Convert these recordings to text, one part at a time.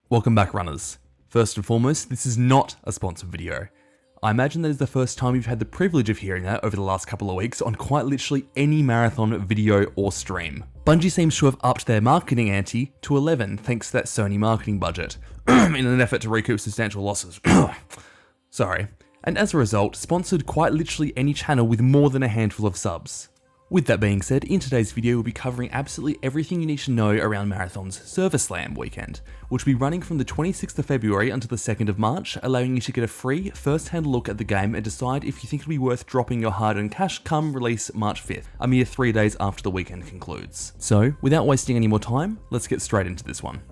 Welcome back, runners. First and foremost, this is not a sponsored video. I imagine that is the first time you've had the privilege of hearing that over the last couple of weeks on quite literally any marathon video or stream. Bungie seems to have upped their marketing ante to 11 thanks to that Sony marketing budget, in an effort to recoup substantial losses. Sorry. And as a result, sponsored quite literally any channel with more than a handful of subs. With that being said, in today's video we'll be covering absolutely everything you need to know around Marathon's Server Slam weekend, which will be running from the 26th of February until the 2nd of March, allowing you to get a free first-hand look at the game and decide if you think it'll be worth dropping your hard-earned cash come release March 5th, a mere 3 days after the weekend concludes. So, without wasting any more time, let's get straight into this one.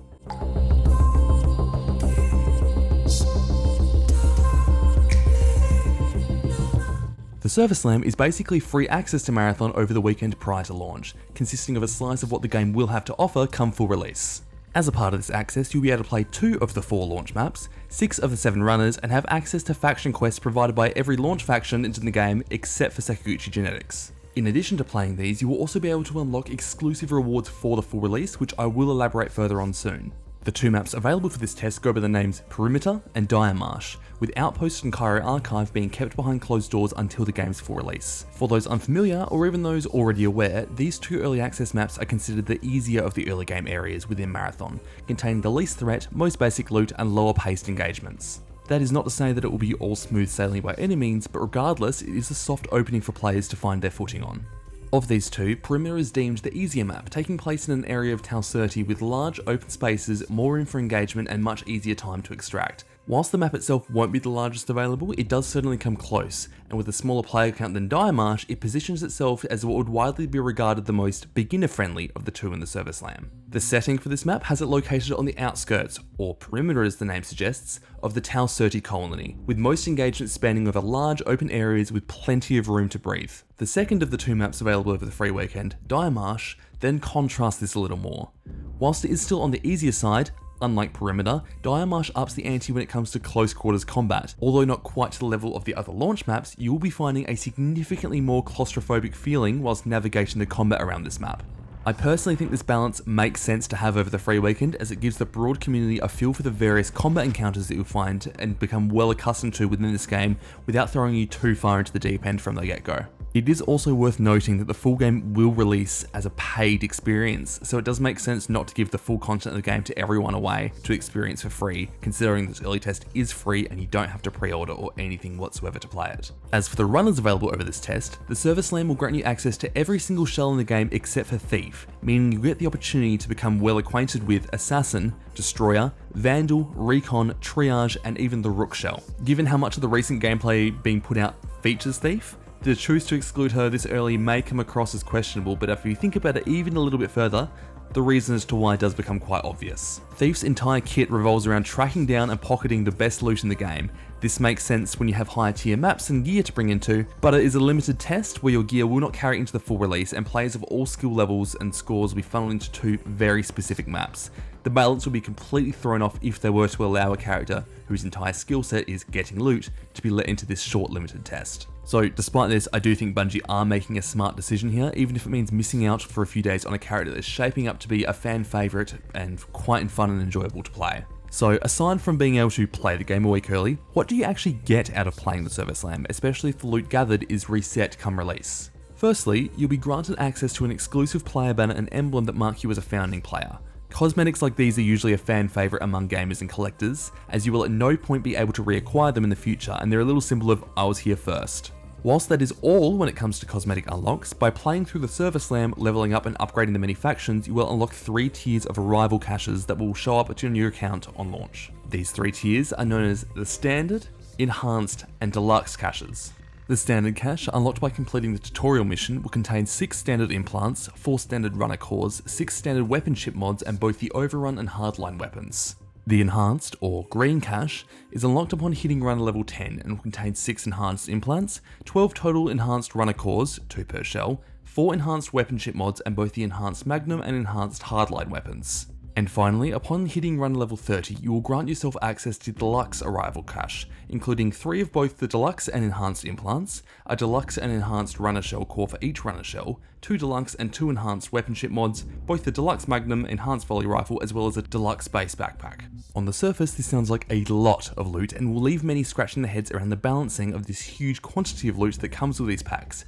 The Server Slam is basically free access to Marathon over the weekend prior to launch, consisting of a slice of what the game will have to offer come full release. As a part of this access, you'll be able to play 2 of the 4 launch maps, 6 of the 7 runners, and have access to faction quests provided by every launch faction into the game except for Sakaguchi Genetics. In addition to playing these, you will also be able to unlock exclusive rewards for the full release, which I will elaborate further on soon. The 2 maps available for this test go by the names Perimeter and Dire Marsh, with Outpost and Cairo Archive being kept behind closed doors until the game's full release. For those unfamiliar, or even those already aware, these 2 early access maps are considered the easier of the early game areas within Marathon, containing the least threat, most basic loot, and lower paced engagements. That is not to say that it will be all smooth sailing by any means, but regardless, it is a soft opening for players to find their footing on. Of these 2, Perimeter is deemed the easier map, taking place in an area of Tau 30 with large open spaces, more room for engagement, and much easier time to extract. Whilst the map itself won't be the largest available, it does certainly come close, and with a smaller player count than Dire Marsh, it positions itself as what would widely be regarded the most beginner-friendly of the 2 in the Server Slam. The setting for this map has it located on the outskirts, or perimeter as the name suggests, of the Tau 30 colony, with most engagements spanning over large open areas with plenty of room to breathe. The second of the 2 maps available over the free weekend, Dire Marsh, then contrasts this a little more. Whilst it is still on the easier side, unlike Perimeter, Dire Marsh ups the ante when it comes to close quarters combat. Although not quite to the level of the other launch maps, you will be finding a significantly more claustrophobic feeling whilst navigating the combat around this map. I personally think this balance makes sense to have over the free weekend, as it gives the broad community a feel for the various combat encounters that you'll find and become well accustomed to within this game without throwing you too far into the deep end from the get-go. It is also worth noting that the full game will release as a paid experience, so it does make sense not to give the full content of the game to everyone away to experience for free, considering this early test is free and you don't have to pre-order or anything whatsoever to play it. As for the runners available over this test, the Server Slam will grant you access to every single shell in the game except for Thief, meaning you get the opportunity to become well acquainted with Assassin, Destroyer, Vandal, Recon, Triage, and even the Rook shell. Given how much of the recent gameplay being put out features Thief, the choice to exclude her this early may come across as questionable, but if you think about it even a little bit further, the reason as to why does become quite obvious. Thief's entire kit revolves around tracking down and pocketing the best loot in the game. This makes sense when you have higher tier maps and gear to bring into, but it is a limited test where your gear will not carry into the full release, and players of all skill levels and scores will be funneled into 2 very specific maps. The balance will be completely thrown off if they were to allow a character whose entire skill set is getting loot to be let into this short limited test. So despite this, I do think Bungie are making a smart decision here, even if it means missing out for a few days on a character that is shaping up to be a fan favourite and quite fun and enjoyable to play. So aside from being able to play the game a week early, what do you actually get out of playing the Server Slam, especially if the loot gathered is reset come release? Firstly, you'll be granted access to an exclusive player banner and emblem that mark you as a founding player. Cosmetics like these are usually a fan favourite among gamers and collectors, as you will at no point be able to reacquire them in the future, and they're a little symbol of I was here first. Whilst that is all when it comes to cosmetic unlocks, by playing through the Server Slam, leveling up and upgrading the many factions, you will unlock 3 tiers of arrival caches that will show up on your account on launch. These 3 tiers are known as the Standard, Enhanced, and Deluxe caches. The Standard cache, unlocked by completing the tutorial mission, will contain 6 standard implants, 4 standard runner cores, 6 standard weapon ship mods, and both the Overrun and Hardline weapons. The Enhanced, or Green cache, is unlocked upon hitting runner level 10 and will contain 6 enhanced implants, 12 total enhanced runner cores, 2 per shell, 4 enhanced weapon ship mods, and both the Enhanced Magnum and Enhanced Hardline weapons. And finally, upon hitting run level 30, you will grant yourself access to Deluxe Arrival Cache, including 3 of both the Deluxe and Enhanced implants, a Deluxe and Enhanced runner shell core for each runner shell, 2 Deluxe and 2 Enhanced weaponship mods, both the Deluxe Magnum Enhanced Volley Rifle as well as a Deluxe Base Backpack. On the surface, this sounds like a lot of loot and will leave many scratching their heads around the balancing of this huge quantity of loot that comes with these packs.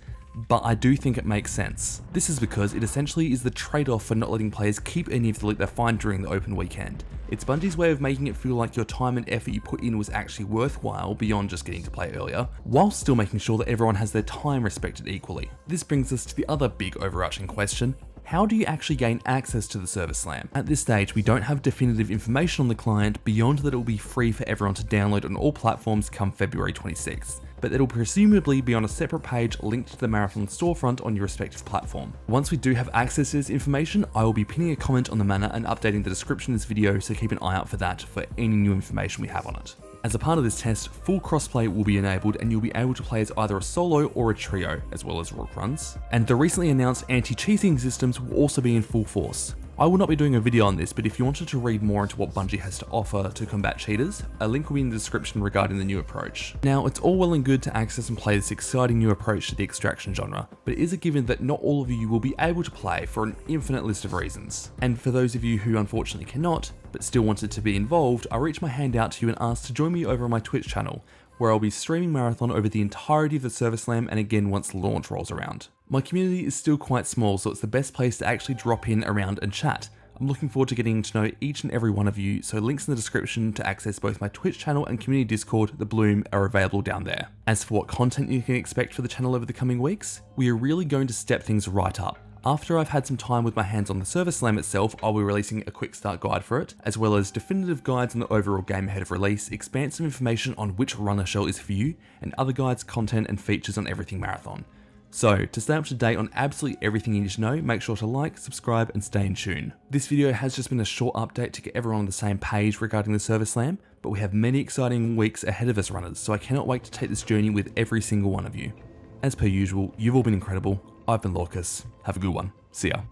But I do think it makes sense. This is because it essentially is the trade-off for not letting players keep any of the loot they find during the open weekend. It's Bungie's way of making it feel like your time and effort you put in was actually worthwhile beyond just getting to play earlier, while still making sure that everyone has their time respected equally. This brings us to the other big overarching question: how do you actually gain access to the Service Slam? At this stage, we don't have definitive information on the client beyond that it will be free for everyone to download on all platforms come February 26th, but it'll presumably be on a separate page linked to the Marathon storefront on your respective platform. Once we do have access to this information, I will be pinning a comment on the manor and updating the description of this video, so keep an eye out for that for any new information we have on it. As a part of this test, full crossplay will be enabled and you'll be able to play as either a solo or a trio, as well as rook runs. And the recently announced anti-cheating systems will also be in full force. I will not be doing a video on this, but if you wanted to read more into what Bungie has to offer to combat cheaters, a link will be in the description regarding the new approach. Now, it's all well and good to access and play this exciting new approach to the extraction genre, but it is a given that not all of you will be able to play for an infinite list of reasons. And for those of you who unfortunately cannot, but still wanted to be involved, I reach my hand out to you and ask to join me over on my Twitch channel, where I'll be streaming Marathon over the entirety of the Service Slam and again once launch rolls around. My community is still quite small, so it's the best place to actually drop in around and chat. I'm looking forward to getting to know each and every one of you, so links in the description to access both my Twitch channel and community Discord, the Bloom, are available down there. As for what content you can expect for the channel over the coming weeks, we are really going to step things right up. After I've had some time with my hands on the Service Slam itself, I'll be releasing a quick start guide for it, as well as definitive guides on the overall game ahead of release, expansive information on which runner shell is for you, and other guides, content, and features on everything Marathon. So, to stay up to date on absolutely everything you need to know, make sure to like, subscribe, and stay in tune. This video has just been a short update to get everyone on the same page regarding the Service Slam, but we have many exciting weeks ahead of us runners, so I cannot wait to take this journey with every single one of you. As per usual, you've all been incredible. I've been Lorkess. Have a good one. See ya.